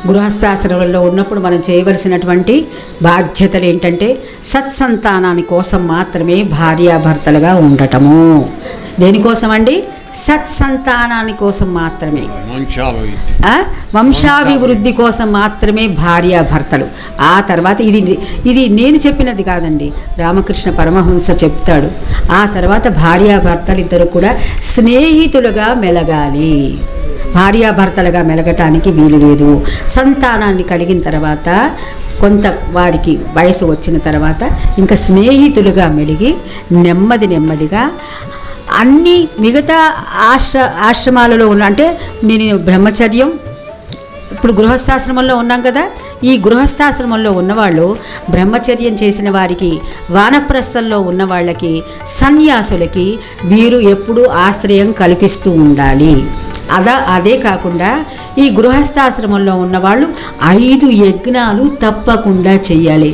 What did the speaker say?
గృహస్థాశ్రమంలో ఉన్నప్పుడు మనం చేయవలసినటువంటి బాధ్యతలు ఏంటంటే సత్సంతానాని కోసం మాత్రమే భార్యాభర్తలుగా ఉండటము. దేనికోసం అండి? సత్సంతానాని కోసం మాత్రమే, వంశాభివృద్ధి కోసం మాత్రమే భార్యాభర్తలు. ఆ తర్వాత ఇది నేను చెప్పినది కాదండి, రామకృష్ణ పరమహంస చెప్తాడు. ఆ తర్వాత భార్యాభర్తలు ఇద్దరు కూడా స్నేహితులుగా మెలగాలి. భార్యాభర్తలుగా మెలగటానికి వీలు లేదు. సంతానాన్ని కలిగిన తర్వాత కొంత వారికి వయసు వచ్చిన తర్వాత ఇంకా స్నేహితులుగా మెలిగి నెమ్మదిగా అన్ని మిగతా ఆశ్రమాలలో ఉన్న, అంటే నేను బ్రహ్మచర్యం, ఇప్పుడు గృహస్థాశ్రమంలో ఉన్నాం కదా, ఈ గృహస్థాశ్రమంలో ఉన్నవాళ్ళు బ్రహ్మచర్యం చేసిన వారికి, వానప్రస్థంలో ఉన్న వాళ్ళకి, సన్యాసులకి వీరు ఎప్పుడూ ఆశ్రయం కల్పిస్తూ ఉండాలి. అదే కాకుండా ఈ గృహస్థాశ్రమంలో ఉన్నవాళ్ళు 5 యజ్ఞాలు తప్పకుండా చెయ్యాలి.